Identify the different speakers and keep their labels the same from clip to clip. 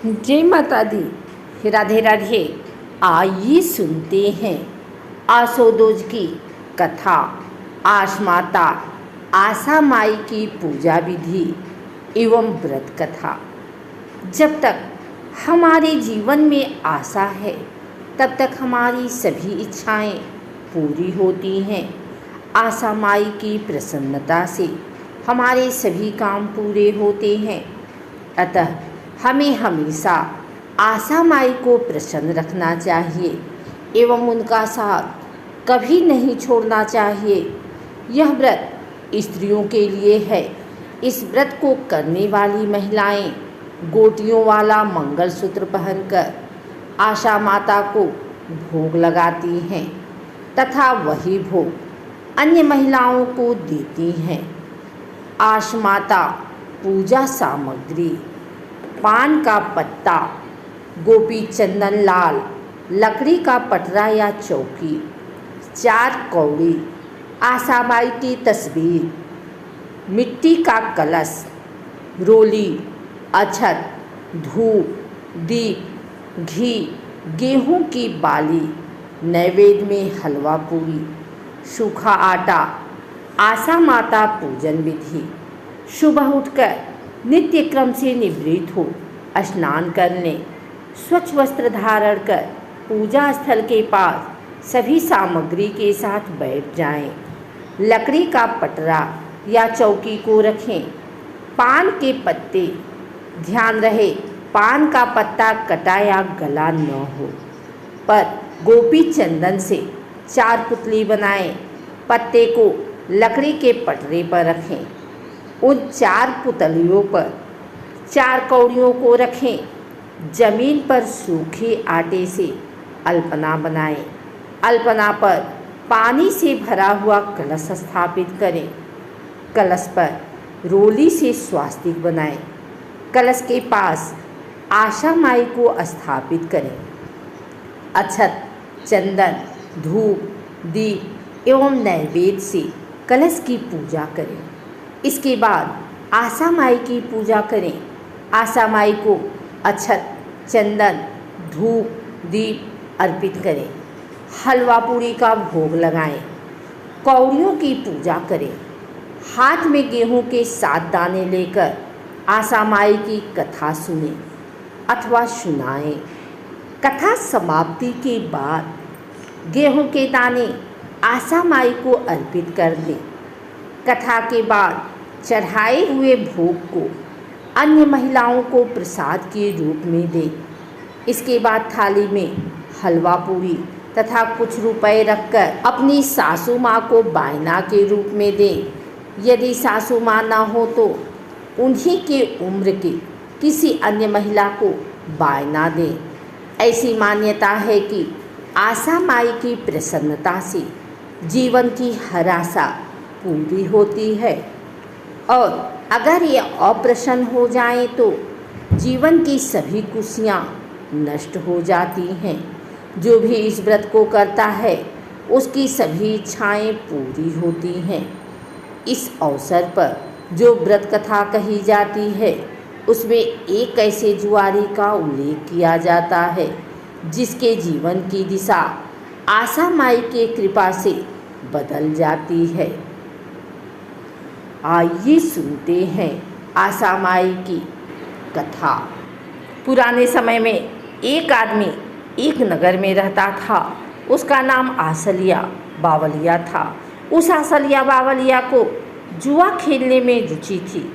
Speaker 1: जय माता दी। राधे राधे। आइए सुनते हैं आसोदोज की कथा। आस माता आशा माई की पूजा विधि एवं व्रत कथा। जब तक हमारे जीवन में आशा है तब तक हमारी सभी इच्छाएं पूरी होती हैं। आशा माई की प्रसन्नता से हमारे सभी काम पूरे होते हैं। अतः हमें हमेशा आशा माई को प्रसन्न रखना चाहिए एवं उनका साथ कभी नहीं छोड़ना चाहिए। यह व्रत स्त्रियों के लिए है। इस व्रत को करने वाली महिलाएं गोटियों वाला मंगलसूत्र पहनकर आशा माता को भोग लगाती हैं तथा वही भोग अन्य महिलाओं को देती हैं। आशा माता पूजा सामग्री: पान का पत्ता, गोपी चंदन लाल, लकड़ी का पटरा या चौकी, 4 कौड़ी, आशा माई की तस्वीर, मिट्टी का कलश, रोली, अक्षत, धूप, दीप, घी, गेहूं की बाली, नैवेद्य में हलवा पूरी, सूखा आटा। आशा माता पूजन विधि: सुबह उठकर नित्य क्रम से निवृत्त हो स्नान कर लें। स्वच्छ वस्त्र धारण कर पूजा स्थल के पास सभी सामग्री के साथ बैठ जाएं। लकड़ी का पटरा या चौकी को रखें। पान के पत्ते: ध्यान रहे पान का पत्ता कटा या गला न हो। पर गोपी चंदन से 4 पुतली बनाएं। पत्ते को लकड़ी के पटरे पर रखें। उन 4 पुतलियों पर 4 कौड़ियों को रखें। जमीन पर सूखे आटे से अल्पना बनाएं। अल्पना पर पानी से भरा हुआ कलश स्थापित करें। कलश पर रोली से स्वास्तिक बनाएं। कलश के पास आशा माई को स्थापित करें। अक्षत, चंदन, धूप, दीप एवं नैवेद्य से कलश की पूजा करें। इसके बाद आशा माई की पूजा करें। आशा माई को अक्षत, चंदन, धूप, दीप अर्पित करें। हलवा पूरी का भोग लगाएं। कौड़ियों की पूजा करें। हाथ में गेहूं के 7 दाने लेकर आशा माई की कथा सुने अथवा सुनाएं। कथा समाप्ति के बाद गेहूं के दाने आशा माई को अर्पित कर दें। कथा के बाद चढ़ाए हुए भोग को अन्य महिलाओं को प्रसाद के रूप में दें। इसके बाद थाली में हलवा पूरी तथा कुछ रुपए रखकर अपनी सासू माँ को बायना के रूप में दें। यदि सासू माँ ना हो तो उन्हीं के उम्र के किसी अन्य महिला को बायना दें। ऐसी मान्यता है कि आशा माई की प्रसन्नता से जीवन की हर आशा पूरी होती है और अगर ये अप्रसन्न हो जाए तो जीवन की सभी खुशियाँ नष्ट हो जाती हैं। जो भी इस व्रत को करता है उसकी सभी इच्छाएं पूरी होती हैं। इस अवसर पर जो व्रत कथा कही जाती है उसमें एक ऐसे जुआरी का उल्लेख किया जाता है जिसके जीवन की दिशा आशा माई के कृपा से बदल जाती है। आइए सुनते हैं आशा माई की कथा। पुराने समय में एक आदमी एक नगर में रहता था। उसका नाम आसलिया बावलिया था। उस आसलिया बावलिया को जुआ खेलने में रुचि थी।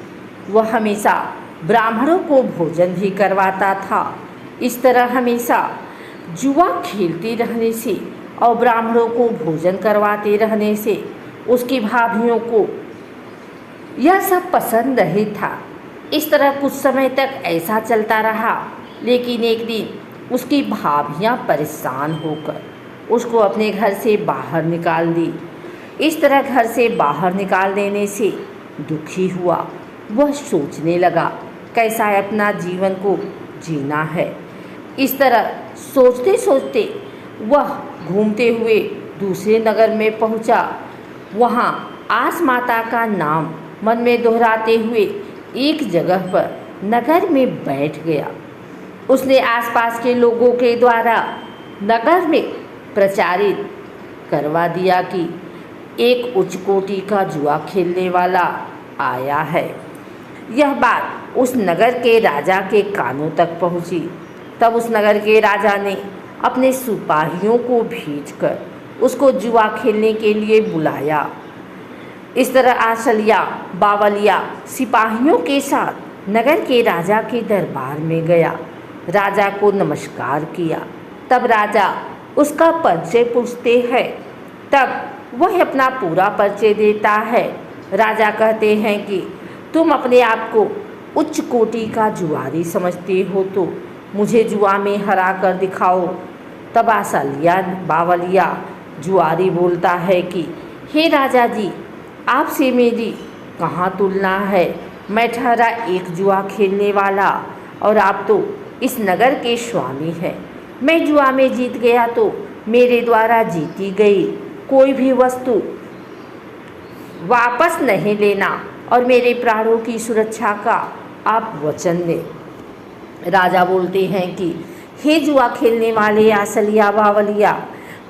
Speaker 1: वह हमेशा ब्राह्मणों को भोजन भी करवाता था। इस तरह हमेशा जुआ खेलते रहने से और ब्राह्मणों को भोजन करवाते रहने से उसकी भाभियों को यह सब पसंद नहीं था। इस तरह कुछ समय तक ऐसा चलता रहा, लेकिन एक दिन उसकी भाभियां परेशान होकर उसको अपने घर से बाहर निकाल दी। इस तरह घर से बाहर निकाल देने से दुखी हुआ। वह सोचने लगा कैसा अपना जीवन को जीना है। इस तरह सोचते सोचते वह घूमते हुए दूसरे नगर में पहुंचा। वहां आस माता का नाम मन में दोहराते हुए एक जगह पर नगर में बैठ गया। उसने आसपास के लोगों के द्वारा नगर में प्रचारित करवा दिया कि एक उच्च कोटि का जुआ खेलने वाला आया है। यह बात उस नगर के राजा के कानों तक पहुंची। तब उस नगर के राजा ने अपने सिपाहियों को भेजकर उसको जुआ खेलने के लिए बुलाया। इस तरह आसलिया बावलिया सिपाहियों के साथ नगर के राजा के दरबार में गया। राजा को नमस्कार किया। तब राजा उसका परिचय पूछते हैं। तब वह अपना पूरा परिचय देता है। राजा कहते हैं कि तुम अपने आप को उच्च कोटि का जुआरी समझते हो तो मुझे जुआ में हरा कर दिखाओ। तब आसलिया बावलिया जुआरी बोलता है कि हे राजा जी, आपसे मेरी कहाँ तुलना है। मैं ठहरा एक जुआ खेलने वाला और आप तो इस नगर के स्वामी हैं। मैं जुआ में जीत गया तो मेरे द्वारा जीती गई कोई भी वस्तु वापस नहीं लेना और मेरे प्राणों की सुरक्षा का आप वचन दें। राजा बोलते हैं कि हे जुआ खेलने वाले आसलिया बावलिया,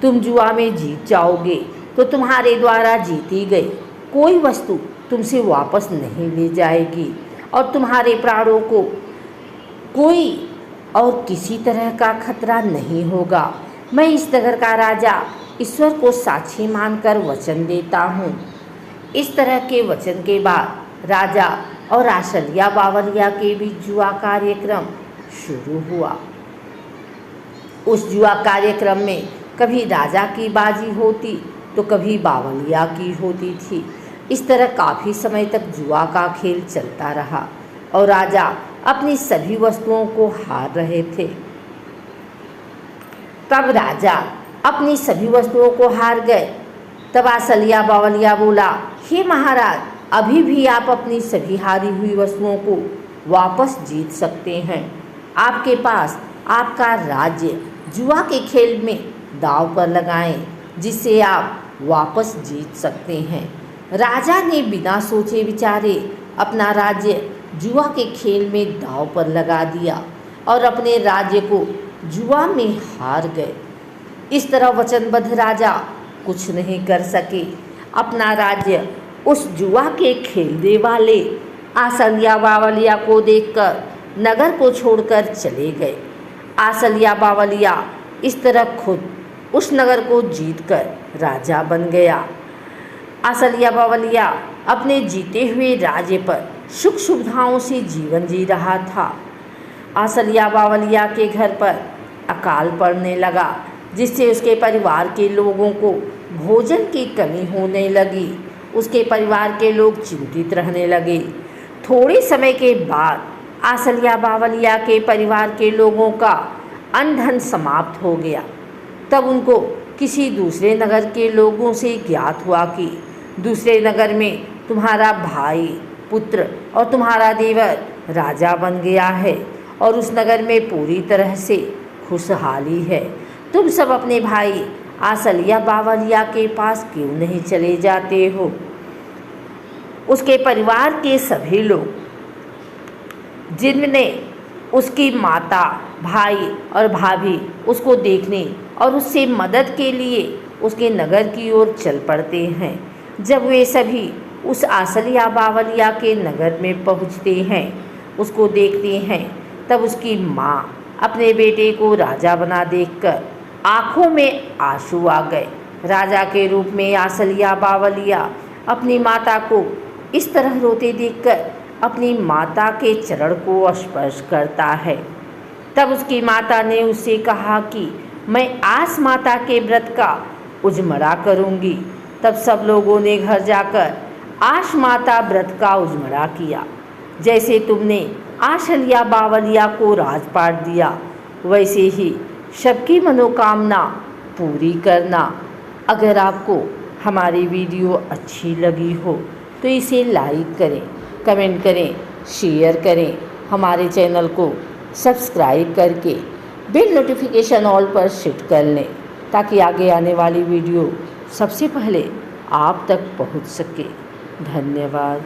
Speaker 1: तुम जुआ में जीत जाओगे तो तुम्हारे द्वारा जीती गई कोई वस्तु तुमसे वापस नहीं ले जाएगी और तुम्हारे प्राणों को कोई और किसी तरह का खतरा नहीं होगा। मैं इस नगर का राजा ईश्वर को साक्षी मानकर वचन देता हूँ। इस तरह के वचन के बाद राजा और आसलिया बावलिया के बीच जुआ कार्यक्रम शुरू हुआ। उस जुआ कार्यक्रम में कभी राजा की बाजी होती तो कभी बावलिया की होती थी। इस तरह काफ़ी समय तक जुआ का खेल चलता रहा और राजा अपनी सभी वस्तुओं को हार रहे थे। तब राजा अपनी सभी वस्तुओं को हार गए। तब आसलिया बावलिया बोला, हे महाराज, अभी भी आप अपनी सभी हारी हुई वस्तुओं को वापस जीत सकते हैं। आपके पास आपका राज्य जुआ के खेल में दांव पर लगाएं, जिससे आप वापस जीत सकते हैं। राजा ने बिना सोचे विचारे अपना राज्य जुआ के खेल में दांव पर लगा दिया और अपने राज्य को जुआ में हार गए। इस तरह वचनबद्ध राजा कुछ नहीं कर सके। अपना राज्य उस जुआ के खेलने वाले आसलिया बावलिया को देखकर नगर को छोड़कर चले गए। आसलिया बावलिया इस तरह खुद उस नगर को जीतकर राजा बन गया। आसलिया बावलिया अपने जीते हुए राज्य पर सुख सुविधाओं से जीवन जी रहा था। आसलिया बावलिया के घर पर अकाल पड़ने लगा, जिससे उसके परिवार के लोगों को भोजन की कमी होने लगी। उसके परिवार के लोग चिंतित रहने लगे। थोड़े समय के बाद आसलिया बावलिया के परिवार के लोगों का अन्न धन समाप्त हो गया। तब उनको किसी दूसरे नगर के लोगों से ज्ञात हुआ कि दूसरे नगर में तुम्हारा भाई, पुत्र और तुम्हारा देवर राजा बन गया है और उस नगर में पूरी तरह से खुशहाली है। तुम सब अपने भाई आसलिया बावलिया के पास क्यों नहीं चले जाते हो? उसके परिवार के सभी लोग, जिनने उसकी माता, भाई और भाभी उसको देखने और उससे मदद के लिए उसके नगर की ओर चल पड़ते हैं। जब वे सभी उस आसलिया बावलिया के नगर में पहुंचते हैं, उसको देखते हैं, तब उसकी माँ अपने बेटे को राजा बना देखकर आँखों में आंसू आ गए। राजा के रूप में आसलिया बावलिया अपनी माता को इस तरह रोते देखकर अपनी माता के चरण को स्पर्श करता है। तब उसकी माता ने उससे कहा कि मैं आस माता के व्रत का उजमड़ा करूँगी। तब सब लोगों ने घर जाकर आस माता व्रत का उजमड़ा किया। जैसे तुमने आसलिया बावलिया को राजपाट दिया, वैसे ही सबकी मनोकामना पूरी करना। अगर आपको हमारी वीडियो अच्छी लगी हो तो इसे लाइक करें, कमेंट करें, शेयर करें। हमारे चैनल को सब्सक्राइब करके बेल नोटिफिकेशन ऑल पर सेट कर लें, ताकि आगे आने वाली वीडियो सबसे पहले आप तक पहुंच सके। धन्यवाद।